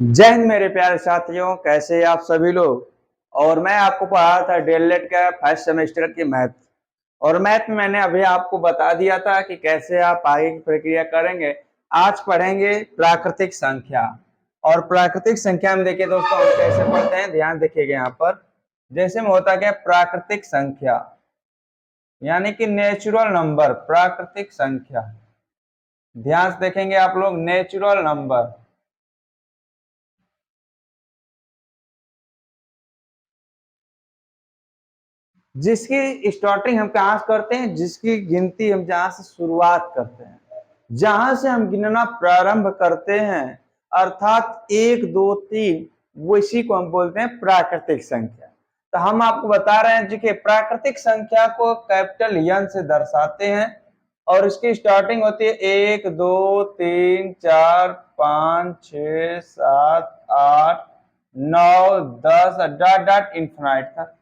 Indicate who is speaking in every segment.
Speaker 1: जय हिंद मेरे प्यारे साथियों, कैसे आप सभी लोग। और मैं आपको पढ़ा था डीएलएड का फर्स्ट सेमेस्टर की मैथ। और मैथ में मैंने अभी आपको बता दिया था कि कैसे आप आगे की प्रक्रिया करेंगे। आज पढ़ेंगे प्राकृतिक संख्या। और प्राकृतिक संख्या में देखिए दोस्तों, हम कैसे पढ़ते हैं, ध्यान देखिएगा यहाँ पर। जैसे में होता क्या, प्राकृतिक संख्या यानी कि नेचुरल नंबर, प्राकृतिक संख्या। ध्यान से देखेंगे आप लोग, नेचुरल नंबर जिसकी स्टार्टिंग हम कहां से करते हैं, जिसकी गिनती हम जहां से शुरुआत करते हैं, जहां से हम गिनना प्रारंभ करते हैं, अर्थात 1 2 3, वो इसी को हम बोलते हैं प्राकृतिक संख्या। तो हम आपको बता रहे हैं जी कि प्राकृतिक संख्या को कैपिटल एन से दर्शाते हैं। और इसकी स्टार्टिंग होती है 1 2 3 4 5 6 7 8 9 10 डॉट डॉट इंफिनाइट तक।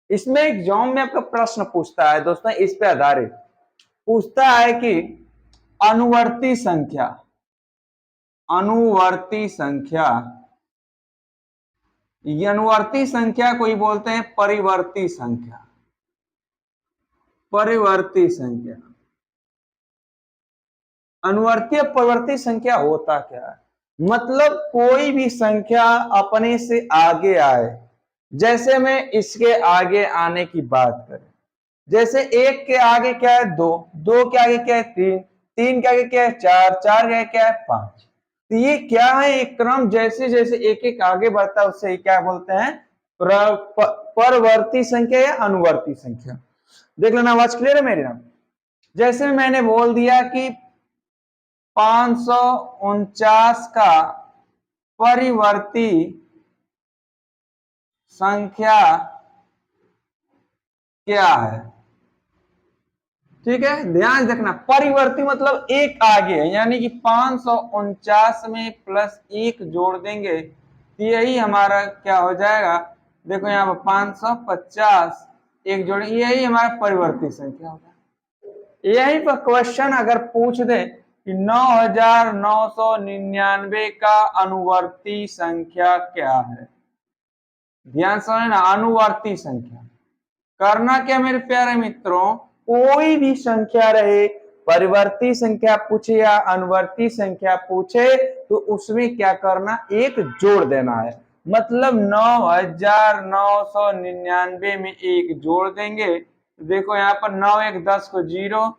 Speaker 1: इसमें एग्जाम में आपका प्रश्न पूछता है दोस्तों, इस पे आधारित पूछता है कि अनुवर्ती संख्या, अनुवर्ती संख्या, ये अनुवर्ती संख्या को ही बोलते हैं परिवर्ती संख्या। परिवर्ती संख्या, अनुवर्ती और परिवर्ती संख्या होता क्या है, मतलब कोई भी संख्या अपने से आगे आए। जैसे मैं इसके आगे आने की बात करें, जैसे 1 के आगे क्या है 2, 2 के आगे क्या है 3, 3 के आगे क्या है 4, 4 के आगे क्या है 5। तो ये क्या है, एक क्रम जैसे जैसे एक एक आगे बढ़ता है उससे क्या बोलते हैं, परवर्ती संख्या या अनुवर्ती संख्या। देख लेना, आवाज क्लियर है मेरी ना। जैसे मैंने बोल दिया कि 549 का परिवर्ती संख्या क्या है, ठीक है। ध्यान रखना, परिवर्ती मतलब एक आगे है, यानी कि 549 में प्लस 1 जोड़ देंगे तो यही हमारा क्या हो जाएगा। देखो यहाँ पर 550 एक जोड़े, यही हमारा परिवर्ती संख्या होगा। यही पर क्वेश्चन अगर पूछ दे कि 9999 का अनुवर्ती संख्या क्या है, ध्यान समझना, अनुवर्ती संख्या करना क्या मेरे प्यारे मित्रों, कोई भी संख्या रहे, परिवर्ती संख्या पूछे या अनुवर्ती संख्या पूछे, तो उसमें क्या करना, एक जोड़ देना है। मतलब 9999 में एक जोड़ देंगे। देखो यहाँ पर 9 1 10 को 0,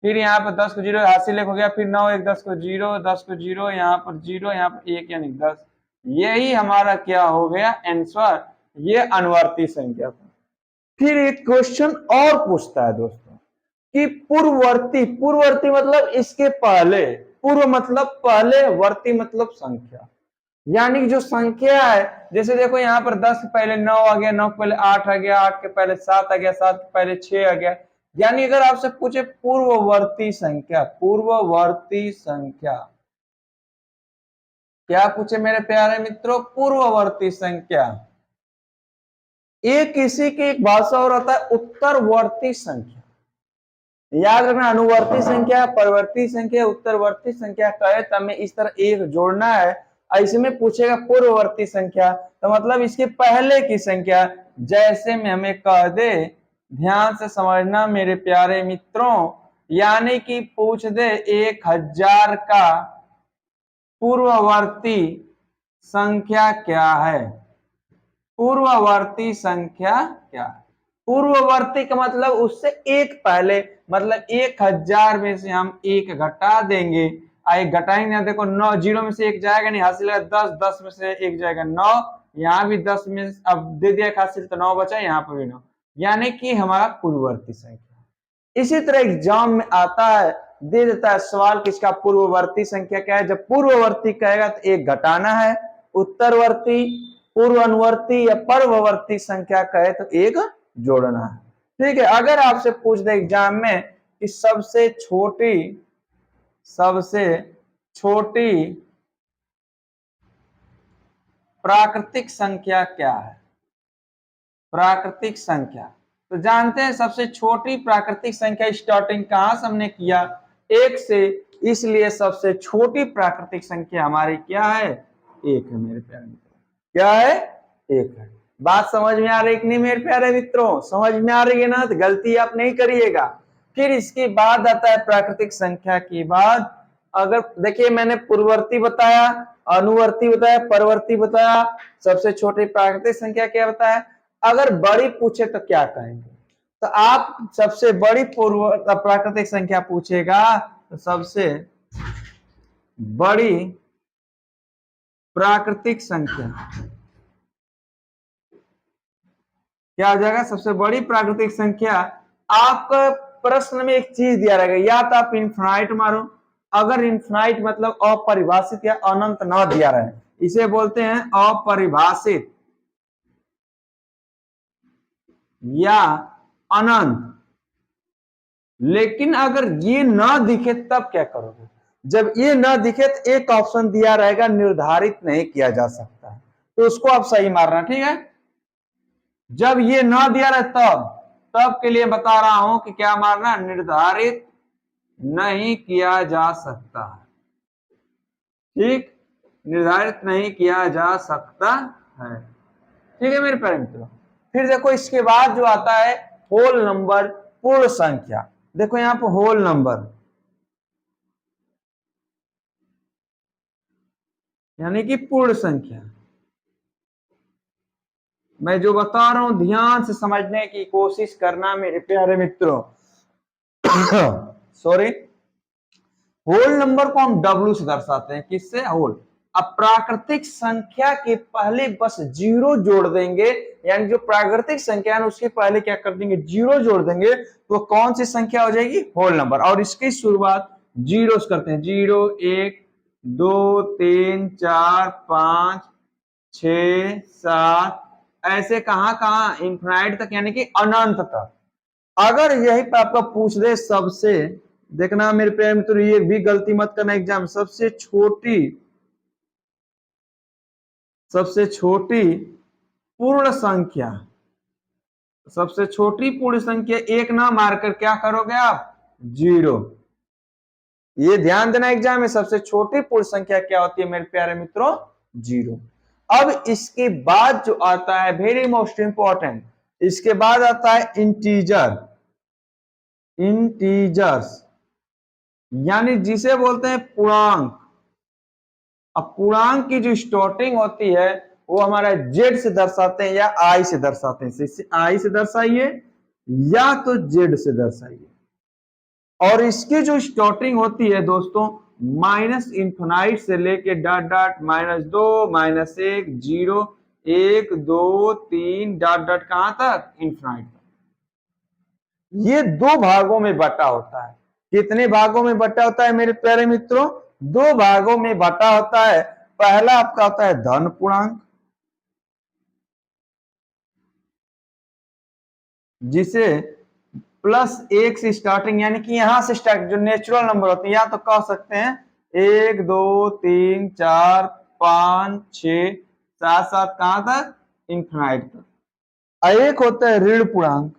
Speaker 1: फिर यहाँ पर 10 को 0 हासिल हो गया, फिर 9 1 10 को 0, 10 को 0, यहाँ पर 0, यहाँ पर 1 यानी 10। यही हमारा क्या हो गया आंसर, ये अनुवर्ती संख्या। फिर एक क्वेश्चन और पूछता है दोस्तों कि पूर्ववर्ती, पूर्ववर्ती मतलब इसके पहले, पूर्व मतलब पहले, वर्ती मतलब संख्या, यानी कि जो संख्या है। जैसे देखो यहाँ पर 10 के पहले 9 आ गया, 9 के पहले 8 आ गया, 8 के पहले 7 आ गया, 7 के पहले 6 आ गया। यानी अगर आपसे पूछे पूर्ववर्ती संख्या, पूर्ववर्ती संख्या क्या पूछे मेरे प्यारे मित्रों, पूर्ववर्ती संख्या। एक किसी की एक भाषा और होता है उत्तरवर्ती संख्या। याद रखना, अनुवर्ती संख्या, परवर्ती संख्या, उत्तरवर्ती संख्या कहे तब में इस तरह एक जोड़ना है। ऐसे में पूछेगा पूर्ववर्ती संख्या, तो मतलब इसके पहले की संख्या। जैसे में हमें कह दे, ध्यान से समझना मेरे प्यारे मित्रों, यानी कि पूछ दे 1000 का पूर्ववर्ती संख्या क्या है, पूर्ववर्ती संख्या क्या है। पूर्ववर्ती का मतलब उससे एक पहले, मतलब 1000 में से हम एक घटा देंगे। आए घटाएंगे, देखो 9 0 में से एक जाएगा नहीं, हासिल है 10, 10 में से एक जाएगा 9, यहाँ भी 10 में अब दे दिया हासिल तो 9 बचा, यहाँ पर भी 9, यानी कि हमारा पूर्ववर्ती संख्या। इसी तरह एग्जाम में आता है, दे देता है सवाल किसका पूर्ववर्ती संख्या क्या है। जब पूर्ववर्ती कहेगा तो एक घटाना है, उत्तरवर्ती, पूर्व अनुवर्ती या परवर्ती संख्या कहे तो एक जोड़ना है, ठीक है। अगर आपसे पूछ दे एग्जाम में कि सबसे छोटी, सबसे छोटी प्राकृतिक संख्या क्या है, प्राकृतिक संख्या, तो जानते हैं सबसे छोटी प्राकृतिक संख्या स्टार्टिंग कहां से हमने किया, 1 से, इसलिए सबसे छोटी प्राकृतिक संख्या हमारी क्या है एक है मेरे प्यारे मित्रों, क्या है, एक है। बात समझ में आ रही कि नहीं मेरे प्यारे मित्रों, समझ में आ रही है ना, तो गलती आप नहीं करिएगा। फिर इसके बाद आता है प्राकृतिक संख्या के बाद, अगर देखिए मैंने पूर्ववर्ती बताया, अनुवर्ती बताया, परवर्ती बताया, सबसे छोटी प्राकृतिक संख्या क्या बताया। अगर बड़ी पूछे तो क्या कहेंगे, तो आप सबसे बड़ी पूर्व प्राकृतिक संख्या पूछेगा तो सबसे बड़ी प्राकृतिक संख्या क्या हो जाएगा, सबसे बड़ी प्राकृतिक संख्या। आपका प्रश्न में एक चीज दिया रहेगा, या तो आप इन्फिनाइट मारो, अगर इन्फिनाइट मतलब अपरिभाषित या अनंत न दिया रहे, इसे बोलते हैं अपरिभाषित या अनंत। लेकिन अगर ये ना दिखे तब क्या करोगे, जब ये ना दिखे तो एक ऑप्शन दिया रहेगा निर्धारित नहीं किया जा सकता, तो उसको आप सही मारना, ठीक है। जब ये ना दिया रहे तब के लिए बता रहा हूं कि क्या मारना, निर्धारित नहीं किया जा सकता, ठीक, निर्धारित नहीं किया जा सकता है, ठीक है मेरे प्यारे मित्रों। फिर देखो इसके बाद जो आता है होल नंबर, पूर्ण संख्या। देखो यहां पर होल नंबर यानी कि पूर्ण संख्या। मैं जो बता रहा हूं ध्यान से समझने की कोशिश करना मेरे प्यारे मित्रों। सॉरी, होल नंबर को हम डब्ल्यू से दर्शाते हैं, किससे, होल। अब प्राकृतिक संख्या के पहले बस जीरो जोड़ देंगे, यानी जो प्राकृतिक संख्या है उसके पहले क्या कर देंगे, जीरो जोड़ देंगे, तो कौन सी संख्या हो जाएगी, होल नंबर। और इसकी शुरुआत जीरो से करते हैं, 0 1 2 3 4 5 6 7, ऐसे कहां कहां इंफिनाइट तक, यानी कि अनंत तक। अगर यही पे आपका पूछ दे सबसे, देखना मेरे प्यारे मित्र ये भी गलती मत करना एग्जाम, सबसे छोटी पूर्ण संख्या, सबसे छोटी पूर्ण संख्या एक ना मारकर क्या करोगे आप, जीरो। ये ध्यान देना एग्जाम में, सबसे छोटी पूर्ण संख्या क्या होती है मेरे प्यारे मित्रों, जीरो। अब इसके बाद जो आता है वेरी मोस्ट इंपॉर्टेंट, इसके बाद आता है इंटीजर, इंटीजर्स यानी जिसे बोलते हैं पूर्णांक। अब पूर्णांक की जो स्टार्टिंग होती है वो हमारा जेड से दर्शाते हैं या आई से दर्शाते हैं, इसे आई से दर्शाइए या तो जेड से दर्शाइए। और इसकी जो स्टार्टिंग होती है दोस्तों माइनस इंफिनाइट से लेके डॉट डॉट -2 -1 0 1 2 3 डॉट डॉट कहां तक, इंफिनाइट तक। ये दो भागों में बटा होता है। कितने भागों में बटा होता है मेरे प्यारे मित्रों, दो भागों में बटा होता है। पहला आपका होता है धन पूर्णांक, जिसे +1 से स्टार्टिंग, यानी कि यहां से स्टार्ट जो नेचुरल नंबर होते हैं, या तो कह सकते हैं 1 2 3 4 5 6 7 7 कहां तक, इंफिनाइट तक। एक होता है ऋण पूर्णांक,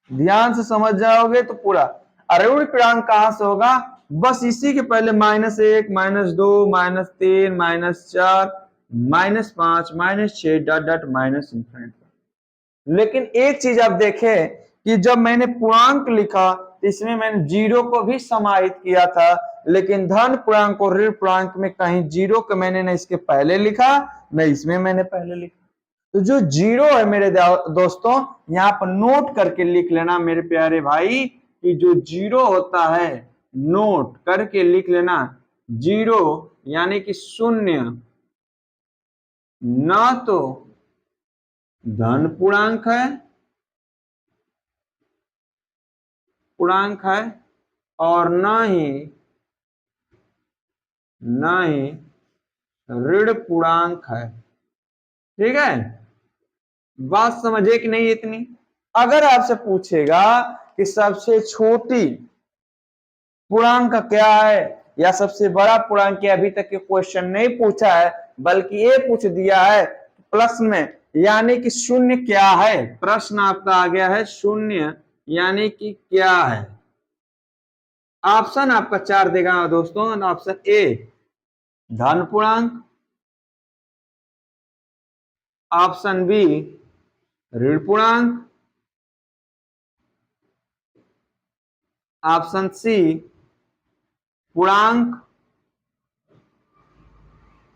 Speaker 1: ध्यान से समझ जाओगे तो पूरा। ऋण पूर्णांक कहां से होगा, बस इसी के पहले -1 -2 -3 -4 -5 -6 डॉट डॉट माइनस इंफिनिट। लेकिन एक चीज आप देखें कि जब मैंने पूर्णांक लिखा तो इसमें मैंने जीरो को भी समाहित किया था, लेकिन धन पूर्णांक और ऋण पूर्णांक में कहीं जीरो को मैंने न इसके पहले लिखा न इसमें मैंने पहले लिखा। तो जो जीरो है मेरे दोस्तों, यहाँ पर नोट करके लिख लेना मेरे प्यारे भाई, कि जो जीरो होता है नोट करके लिख लेना, जीरो यानी कि शून्य ना तो धन पूर्णांक है और ना ही ऋण पूर्णांक है, ठीक है। बात समझे कि नहीं इतनी। अगर आपसे पूछेगा कि सबसे छोटी पूर्णांक क्या है या सबसे बड़ा पूर्णांक क्या, अभी तक के क्वेश्चन नहीं पूछा है, बल्कि ये पूछ दिया है प्लस में, यानी कि शून्य क्या है। प्रश्न आपका आ गया है शून्य यानी कि क्या है। ऑप्शन आपका 4 देगा दोस्तों। ऑप्शन ए धन पूर्णांक, ऑप्शन बी ऋण पूर्णांक, ऑप्शन सी पूर्णांक,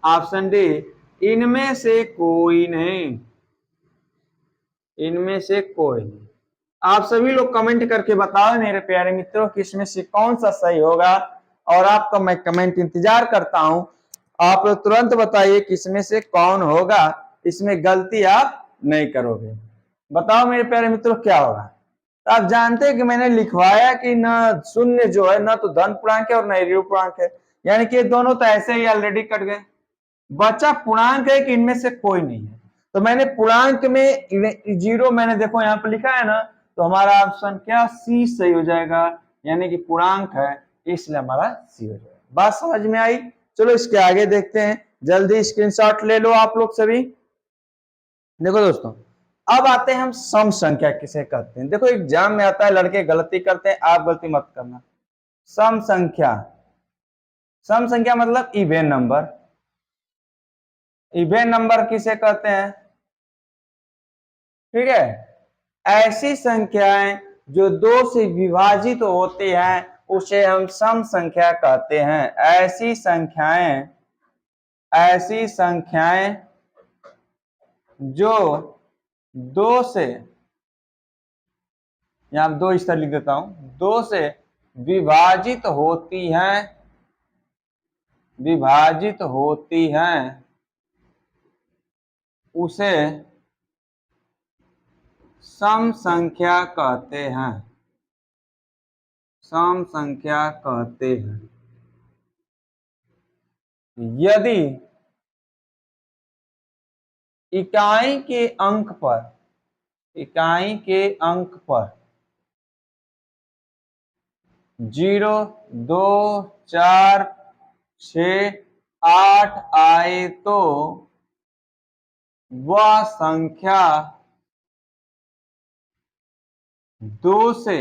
Speaker 1: ऑप्शन डी इनमें से कोई नहीं। इनमें से कोई नहीं। आप सभी लोग कमेंट करके बताओ मेरे प्यारे मित्रों कि इसमें से कौन सा सही होगा, और आपका मैं कमेंट इंतजार करता हूं। आप लोग तुरंत बताइए कि इसमें से कौन होगा, इसमें गलती आप नहीं करोगे। बताओ मेरे प्यारे मित्रों क्या होगा। तो आप जानते हैं कि मैंने लिखवाया कि ना शून्य जो है ना तो धन पूर्णांक है और ना ऋण पूर्णांक है, यानी कि ये दोनों तो ऐसे ही ऑलरेडी कट गए। बचा पूर्णांक है कि इनमें से कोई नहीं है। तो मैंने पूर्णांक में जीरो मैंने देखो यहाँ पे लिखा है ना, तो हमारा ऑप्शन क्या सी सही हो जाएगा, यानी कि पूर्णांक है इसलिए हमारा सी हो जाएगा। बात समझ में आई। चलो इसके आगे देखते हैं, जल्दी स्क्रीनशॉट ले लो आप लोग सभी। देखो दोस्तों, अब आते हैं हम सम संख्या किसे कहते हैं। देखो एग्जाम में आता है, लड़के गलती करते हैं, आप गलती मत करना। सम संख्या, सम संख्या मतलब इवन नंबर। इवन नंबर किसे कहते हैं, ठीक है। ऐसी संख्याएं जो दो से विभाजित होती हैं उसे हम सम संख्या कहते हैं। ऐसी संख्याएं, ऐसी संख्याएं जो दो से, यहां दो इस तरह लिख देता हूं, दो से विभाजित होती हैं, विभाजित होती हैं, उसे सम संख्या कहते हैं। सम संख्या कहते हैं। यदि इकाई के अंक पर, इकाई के अंक पर 0, 2, 4, 6, 8 आए तो वह संख्या 2 से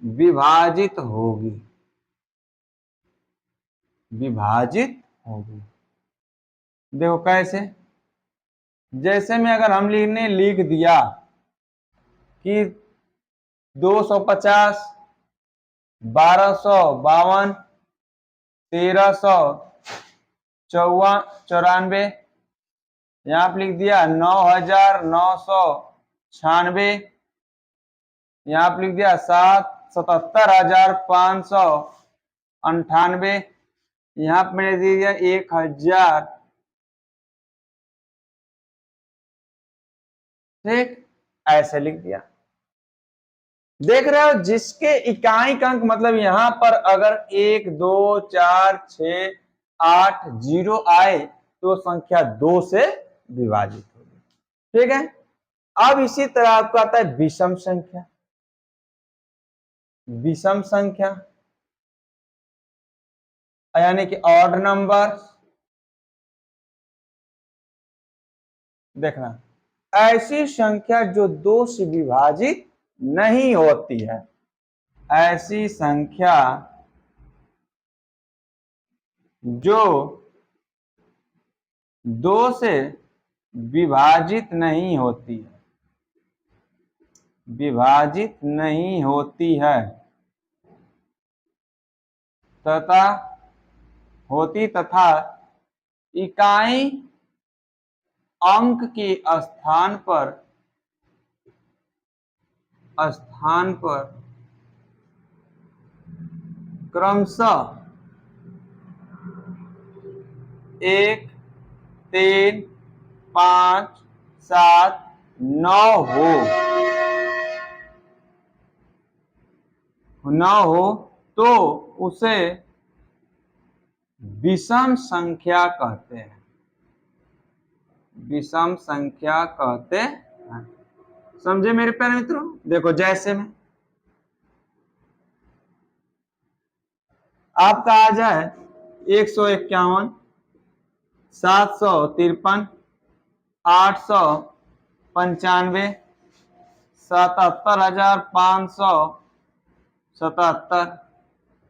Speaker 1: विभाजित होगी, विभाजित होगी। देखो कैसे, जैसे में अगर हम लिखने लिख दिया कि 250, 1252, 1394, यहाँ पे लिख दिया 9996, यहाँ पे लिख दिया 77,598, यहाँ पे मैंने दे दिया 1000। ठीक, ऐसे लिख दिया। देख रहे हो, जिसके इकाई का अंक मतलब यहां पर अगर 1, 2, 4, 6, 8 0 आए तो संख्या 2 से विभाजित होगी। ठीक है। अब इसी तरह आपको आता है विषम संख्या। विषम संख्या यानी कि ऑड नंबर। देखना, ऐसी संख्या जो 2 से विभाजित नहीं होती है, ऐसी संख्या जो 2 से विभाजित नहीं होती है, विभाजित नहीं होती है तथा होती तथा इकाई अंक के स्थान पर क्रमशः 1, 3, 5, 7, 9 हो तो उसे विषम संख्या कहते हैं। विषम संख्या कहते हैं। समझे मेरे प्यारे मित्रों। देखो जैसे में आपका आ जाए 151, 753, 895, 77,577,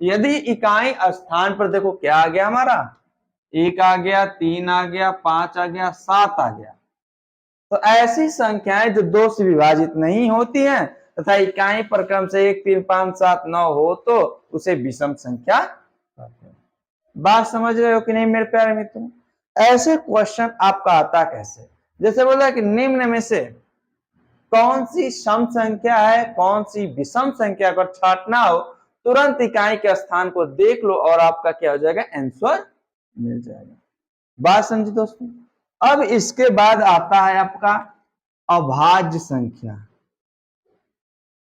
Speaker 1: यदि इकाई स्थान पर देखो क्या आ गया हमारा, 1 आ गया, 3 आ गया, 5 आ गया, 7 आ गया, तो ऐसी संख्याएं जो 2 से विभाजित नहीं होती हैं तथा इकाई पर क्रम से 1, 3, 5, 7, 9 हो तो उसे विषम संख्या कहते हैं। बात समझ रहे हो कि नहीं मेरे प्यारे मित्रों? ऐसे क्वेश्चन आपका आता कैसे, जैसे बोला कि निम्न में से कौन सी सम संख्या है, कौन सी विषम संख्या, अगर छांटना हो तुरंत इकाई के स्थान को देख लो और आपका क्या हो जाएगा, आंसर मिल जाएगा। बात समझे दोस्तों? अब इसके बाद आता है आपका अभाज्य संख्या।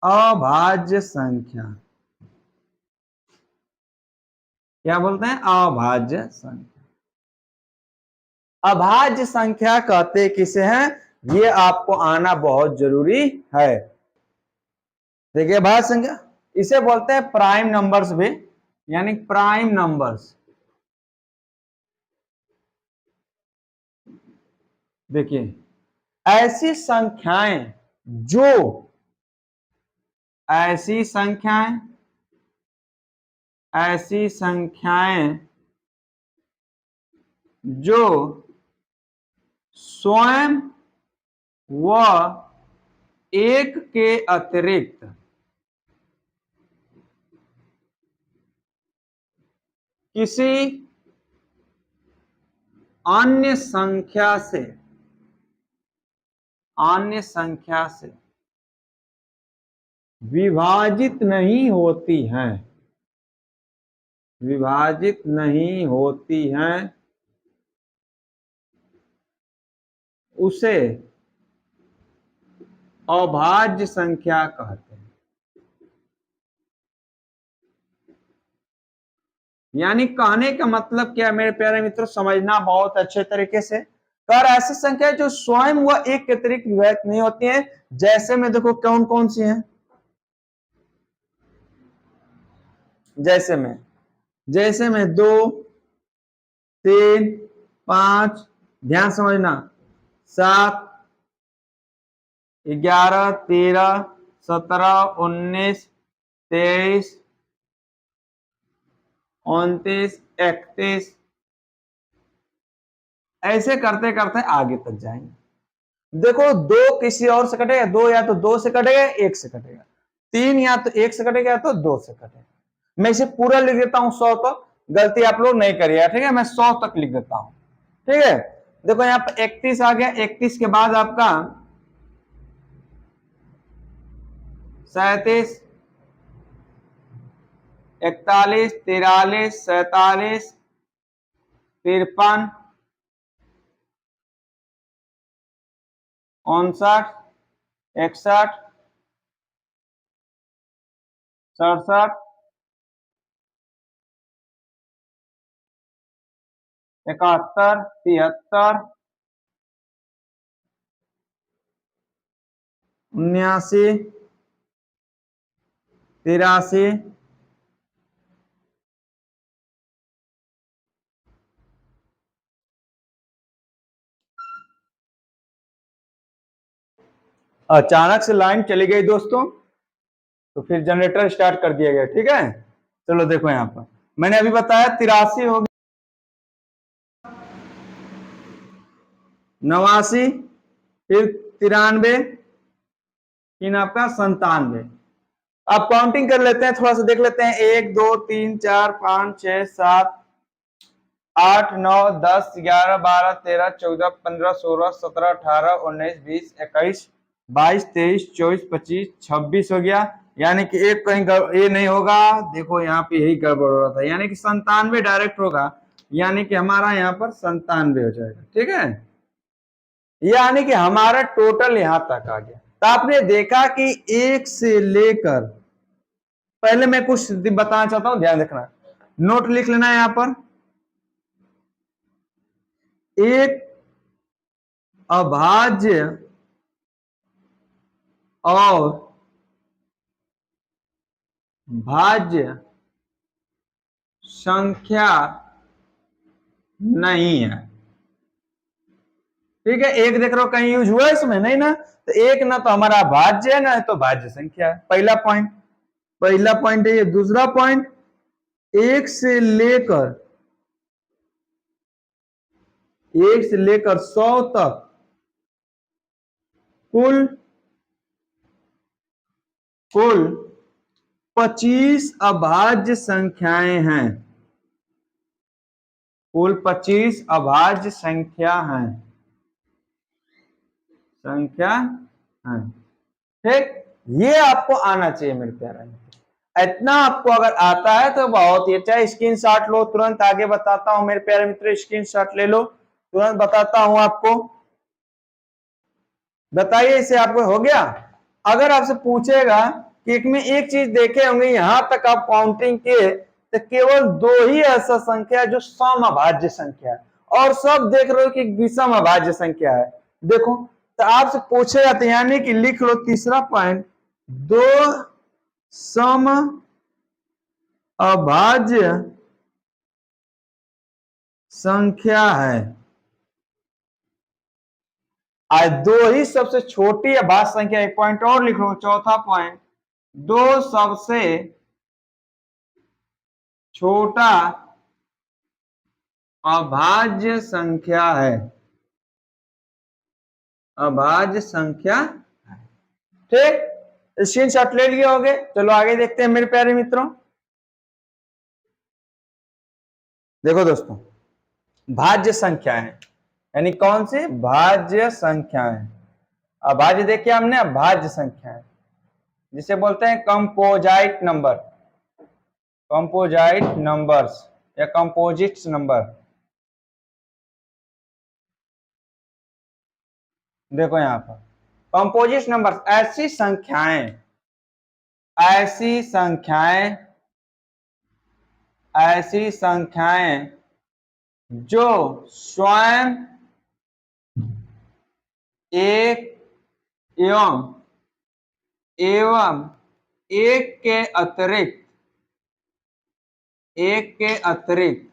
Speaker 1: अभाज्य संख्या क्या बोलते हैं, अभाज्य संख्या। अभाज्य संख्या कहते किसे हैं, ये आपको आना बहुत जरूरी है। देखिए अभाज्य संख्या इसे बोलते हैं प्राइम नंबर्स भी, यानी प्राइम नंबर्स। देखिए ऐसी संख्याएं जो ऐसी संख्याएं ऐसी संख्याएं जो स्वयं व एक के अतिरिक्त किसी अन्य संख्या से विभाजित नहीं होती हैं, विभाजित नहीं होती हैं, उसे अभाज्य संख्या कहते हैं। यानी कहने का मतलब क्या मेरे प्यारे मित्रों, समझना बहुत अच्छे तरीके से कर, ऐसी संख्या जो स्वयं व एक के अतिरिक्त विभाजित नहीं होती हैं। जैसे में देखो कौन कौन सी हैं, जैसे में 2, 3, 5, ध्यान समझना, 7, 11, 13, 17, 19, 23, 29, 31, ऐसे करते करते आगे तक जाएंगे। देखो 2 किसी और से कटेगा, 2 या तो 2 से कटेगा, 1 से कटेगा, 3 या तो 1 से कटेगा या तो 2 से कटेगा। मैं इसे पूरा लिख देता हूं 100 तक, गलती आप लोग नहीं करिएगा, ठीक है? मैं 100 तक लिख देता हूं, ठीक है? देखो यहाँ पर 31 आ गया, 31 के बाद आपका 37, 41, 43, 47, 53, 59, 61, 67, 71, 73, 79, 83, अचानक से लाइन चली गई दोस्तों, तो फिर जनरेटर स्टार्ट कर दिया गया, ठीक है? चलो देखो यहाँ पर मैंने अभी बताया 83 हो गया, 89, फिर 93, फिर आपका 97। अब काउंटिंग कर लेते हैं, थोड़ा सा देख लेते हैं, 1, 2, 3, 4, 5, 6, 7, 8, 9, 10, 11, 12, 13, 14, 15, 16, 17, 18, 19, 20, 21, 22, 23, 24, 25, 26 हो गया। यानी कि एक कहीं ये नहीं होगा, देखो यहाँ पे यही गड़बड़ हो रहा था, यानी कि 97 डायरेक्ट होगा, यानी कि हमारा यहाँ पर 97 हो जाएगा, ठीक है? यानी कि हमारा टोटल यहां तक आ गया। तो आपने देखा कि 1 से लेकर, पहले मैं कुछ बताना चाहता हूं, ध्यान रखना, नोट लिख लेना है यहां पर, एक अभाज्य और भाज्य संख्या नहीं है, ठीक है? एक देख रहे हो कहीं यूज हुआ है इसमें, नहीं ना? तो एक ना तो हमारा भाज्य है ना तो भाज्य संख्या है, पहला पॉइंट है ये। दूसरा पॉइंट, एक से लेकर 100 तक कुल कुल 25 अभाज्य संख्याएं हैं। कुल 25 अभाज्य संख्या है। ठीक, ये आपको आना चाहिए मेरे प्यारे। इतना आपको अगर आता है तो बहुत ही अच्छा। स्क्रीनशॉट लो, तुरंत आगे बताता हूं मेरे प्यारे मित्र, स्क्रीनशॉट ले लो, तुरंत बताता हूं आपको। बताइए, इसे आपको हो गया? अगर आपसे पूछेगा कि एक में एक चीज देखे होंगे, यहां तक आप काउंटिंग किए तो केवल 2 ही ऐसा संख्या है जो सम अभाज्य संख्या है, और सब देख रहे हो कि विषम अभाज्य संख्या है। देखो, तो आपसे पूछेगा तो यानी कि लिख लो तीसरा पॉइंट, 2 सम अभाज्य संख्या है। आज 2 ही सबसे छोटी अभाज्य संख्या। एक पॉइंट और लिख लो, चौथा पॉइंट, 2 सबसे छोटा अभाज्य संख्या है। अभाज्य संख्या, ठीक, स्क्रीनशॉट ले लिए होंगे। चलो आगे देखते हैं मेरे प्यारे मित्रों। देखो दोस्तों, भाज्य संख्याएं यानी कौन सी? भाज्य संख्याएं। अभाज्य देखिए हमने, भाज्य संख्याएं जिसे बोलते हैं कंपोजाइट नंबर, कंपोजाइट नंबर्स या कंपोजिट्स नंबर। देखो यहां पर कंपोजिट नंबर ऐसी संख्याएं जो स्वयं एक एवं एक के अतिरिक्त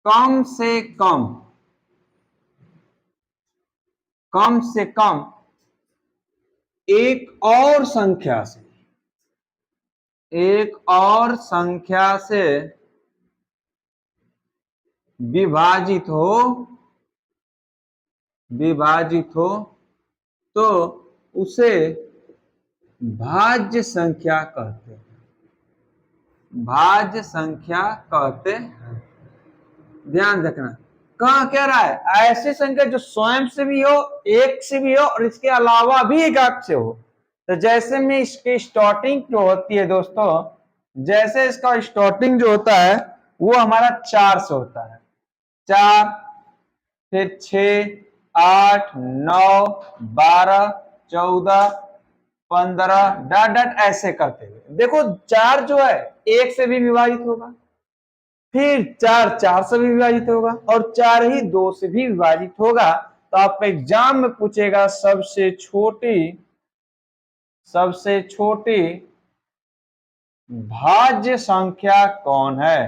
Speaker 1: कम से कम एक और संख्या से विभाजित हो तो उसे भाज्य संख्या कहते हैं। भाज्य संख्या कहते हैं। ध्यान रखना, कहां कह रहा है? ऐसी संख्या जो स्वयं से भी हो, एक से भी हो, और इसके अलावा भी एक से हो। तो जैसे में इसकी स्टार्टिंग जो होती है दोस्तों, जैसे इसका स्टार्टिंग जो होता है वो हमारा 4 से होता है। 4, फिर 6, 8, 9, 12, 14, 15 डॉट डॉट ऐसे करते हुए। देखो 4 जो है 1 से भी विभाजित होगा, फिर 4 4 से भी विभाजित होगा, और 4 ही 2 से भी विभाजित होगा। तो आपको एग्जाम में पूछेगा सबसे छोटी भाज्य संख्या कौन है?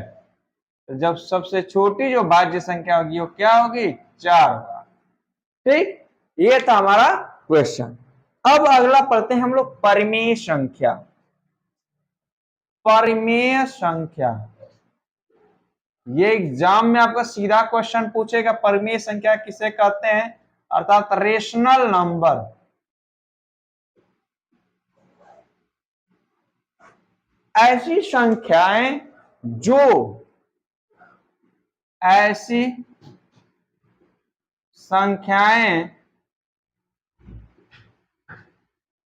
Speaker 1: तो जब सबसे छोटी जो भाज्य संख्या होगी वो क्या होगी? 4 होगा। ठीक, ये था हमारा क्वेश्चन। अब अगला पढ़ते हैं हम लोग परिमेय संख्या। परिमेय संख्या, ये एग्जाम में आपका सीधा क्वेश्चन पूछेगा, परिमेय संख्या किसे कहते हैं? अर्थात रेशनल नंबर। ऐसी संख्याएं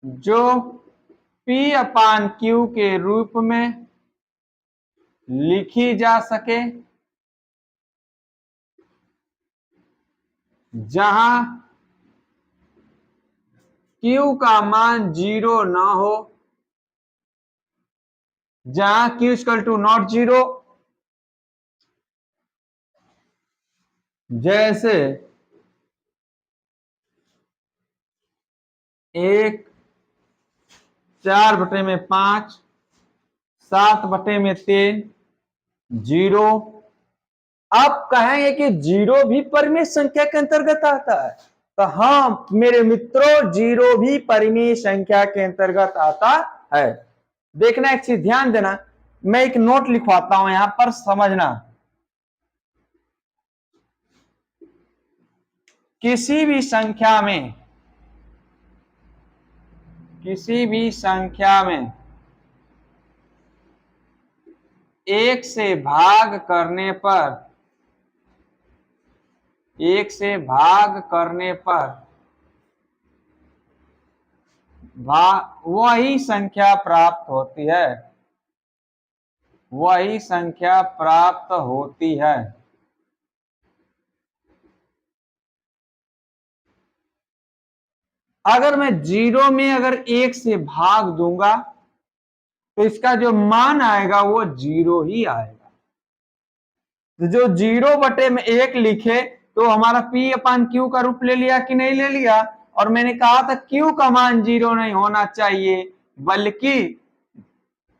Speaker 1: जो P/Q के रूप में लिखी जा सके, जहां Q का मान 0 ना हो, जहां Q = नॉट 0, जैसे 1 4/5, 7/3, 0। आप कहेंगे कि 0 भी परिमेय संख्या के अंतर्गत आता है? तो हाँ मेरे मित्रों, 0 भी परिमेय संख्या के अंतर्गत आता है। देखना, एक चीज ध्यान देना, मैं एक नोट लिखवाता हूं यहां पर, समझना। किसी भी संख्या में, किसी भी संख्या में एक से भाग करने पर, एक से भाग करने पर वही संख्या प्राप्त होती है, वही संख्या प्राप्त होती है। अगर मैं जीरो में अगर एक से भाग दूंगा तो इसका जो मान आएगा वो जीरो ही आएगा। तो जो जीरो बटे में एक लिखे तो हमारा P अपान Q का रूप ले लिया कि नहीं ले लिया। और मैंने कहा था Q का मान जीरो नहीं होना चाहिए, बल्कि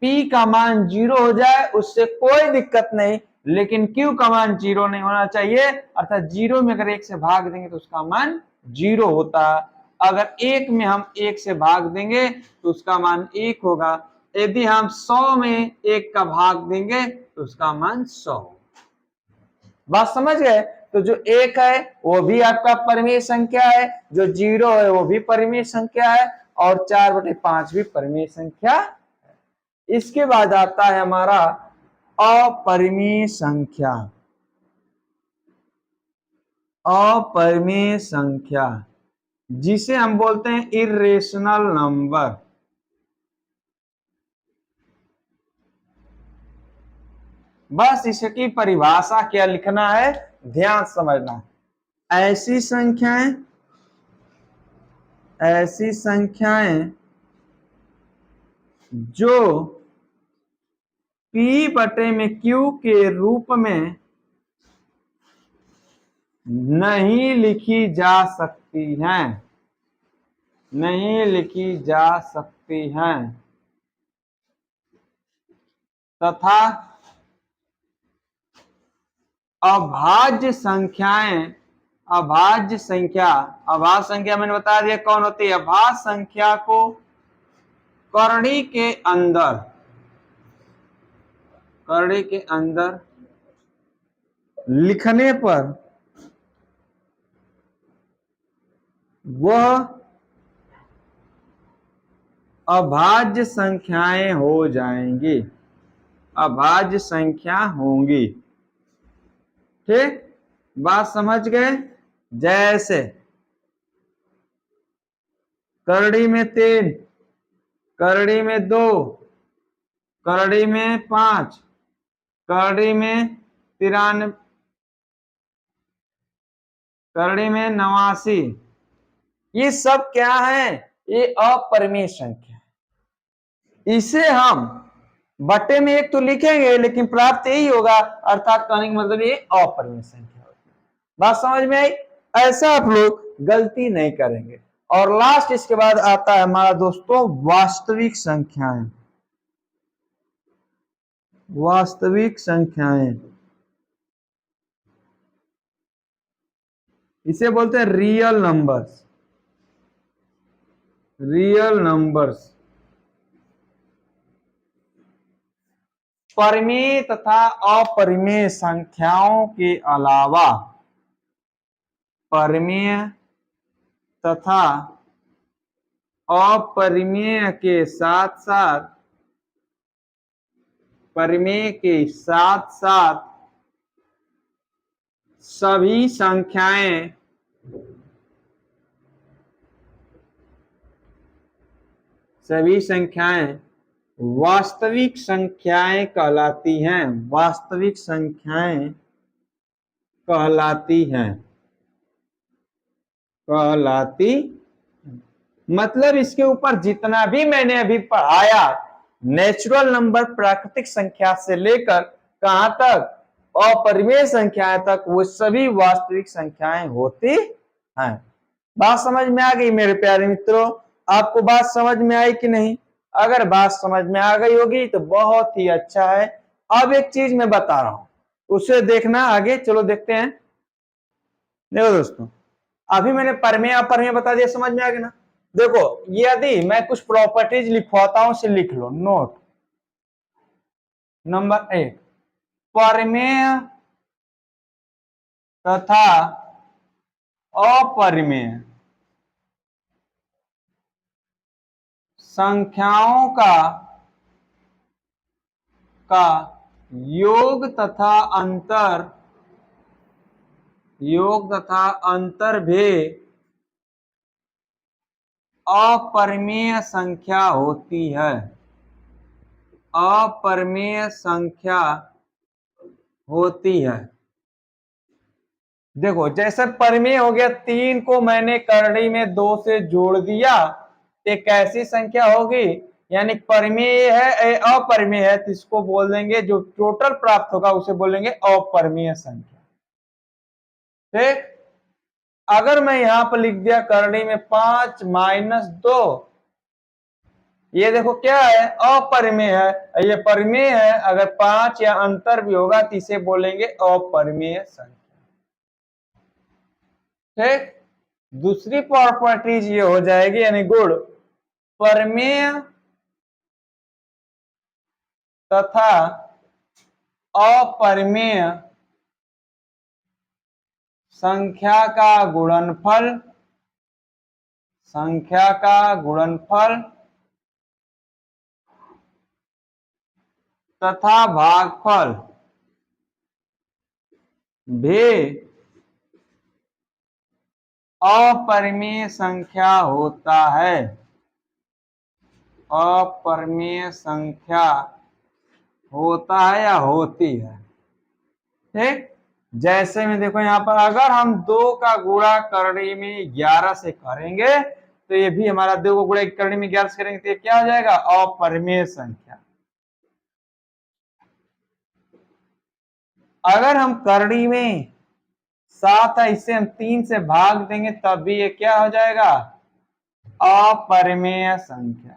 Speaker 1: P का मान जीरो हो जाए उससे कोई दिक्कत नहीं, लेकिन Q का मान जीरो नहीं होना चाहिए। अर्थात जीरो में अगर एक से भाग देंगे तो उसका मान जीरो होता है, अगर एक में हम एक से भाग देंगे तो उसका मान एक होगा, यदि हम 100 में एक का भाग देंगे तो उसका मान 100। बात समझ गए। तो जो एक है वो भी आपका परिमेय संख्या है, जो जीरो है वो भी परिमेय संख्या है, और 4/5 भी परिमेय संख्या। इसके बाद आता है हमारा अपरिमेय संख्या। अपरिमेय संख्या जिसे हम बोलते हैं इर्रेशनल नंबर। बस इसकी परिभाषा क्या लिखना है, ध्यान समझना। ऐसी संख्याएं, ऐसी संख्याएं जो P बटे में Q के रूप में नहीं लिखी जा सकती हैं, नहीं लिखी जा सकती हैं, तथा अभाज्य संख्याएं, अभाज्य संख्या, अभाज्य संख्या मैंने बता दिया कौन होती है। अभाज्य संख्या को करड़ी के अंदर, करड़ी के अंदर लिखने पर वह अभाज्य संख्याएं हो जाएंगी, अभाज्य संख्या होंगी। ठीक, बात समझ गए। जैसे करड़ी में 3, करड़ी में 2, करड़ी में 5, करड़ी में 93, करड़ी में 89, ये सब क्या है, ये अपरिमेय संख्या है। इसे हम बटे में एक तो लिखेंगे लेकिन प्राप्त यही होगा, अर्थात कहने का मतलब ये अपरिमेय संख्या होती है। बात समझ में आई। ऐसा आप लोग गलती नहीं करेंगे। और लास्ट इसके बाद आता है हमारा दोस्तों वास्तविक संख्याएं। वास्तविक संख्याएं इसे बोलते हैं रियल नंबर्स, रियल नंबर्स। परिमेय तथा अपरिमेय संख्याओं के अलावा, परिमेय तथा अपरिमेय के साथ साथ, परिमेय के साथ साथ सभी संख्याएं, सभी संख्याएं वास्तविक संख्याएं कहलाती हैं, वास्तविक संख्याएं कहलाती हैं, कहलाती। मतलब इसके ऊपर जितना भी मैंने अभी पढ़ाया, नेचुरल नंबर प्राकृतिक संख्या से लेकर कहां तक, अपरिमेय संख्याएं तक, वो सभी वास्तविक संख्याएं होती हैं। बात समझ में आ गई मेरे प्यारे मित्रों। आपको बात समझ में आई कि नहीं? अगर बात समझ में आ गई होगी तो बहुत ही अच्छा है। अब एक चीज मैं बता रहा हूं, उसे देखना आगे। चलो देखते हैं। देखो दोस्तों, अभी मैंने परिमेय अपरिमेय बता दिया, समझ में आ गया ना। देखो, यदि मैं कुछ प्रॉपर्टीज लिखवाता हूं, उसे लिख लो, नोट। नंबर 1, परिमेय तथा अपरिमेय संख्याओं का योग तथा अंतर भी अपरिमेय संख्या होती है। अपरिमेय संख्या होती है। देखो जैसे परिमेय हो गया, 3 को मैंने करड़ी में 2 से जोड़ दिया, एक ऐसी संख्या होगी, यानी परिमेय है अपरिमेय है तो इसको बोल देंगे, जो टोटल प्राप्त होगा उसे बोलेंगे अपरिमेय संख्या। ठीक, अगर मैं यहां पर लिख दिया करड़ी में 5 - 2, ये देखो क्या है, अपरिमेय है, ये परिमेय है, अगर 5 या अंतर भी होगा तो इसे बोलेंगे अपरिमेय संख्या। ठीक, दूसरी प्रॉपर्टीज ये हो जाएगी, यानी गुण, परिमेय तथा अपरिमेय संख्या का गुणनफल तथा भागफल भी अपरिमेय संख्या होता है। अपरिमेय संख्या होता है या होती है। ठीक, जैसे में देखो यहाँ पर अगर हम 2 का गुणा करड़ी में 11 से करेंगे तो ये भी हमारा 2 को गुणा करड़ी में 11 से करेंगे तो ये क्या हो जाएगा, अपरिमेय संख्या। अगर हम करड़ी में 7 है, इसे हम 3 से भाग देंगे तब भी ये क्या हो जाएगा, अपरिमेय संख्या।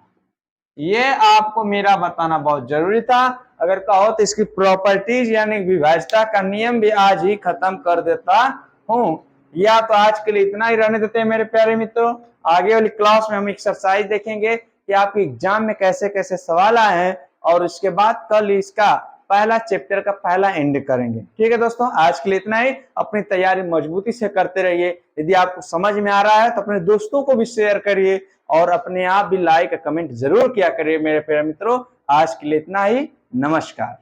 Speaker 1: ये आपको मेरा बताना बहुत जरूरी था। अगर कहो तो इसकी प्रॉपर्टीज यानी विभाज्यता का नियम भी आज ही खत्म कर देता हूं। या तो आज के लिए इतना ही रहने देते हैं मेरे प्यारे मित्रों। आगे वाली क्लास में हम एक्सरसाइज देखेंगे कि आपके एग्जाम में कैसे कैसे सवाल आए हैं, और उसके बाद कल इसका पहला चैप्टर का पहला एंड करेंगे। ठीक है दोस्तों, आज के लिए इतना ही। अपनी तैयारी मजबूती से करते रहिए। यदि आपको समझ में आ रहा है तो अपने दोस्तों को भी शेयर करिए, और अपने आप भी लाइक कमेंट जरूर किया करिए मेरे प्यारे मित्रों। आज के लिए इतना ही, नमस्कार।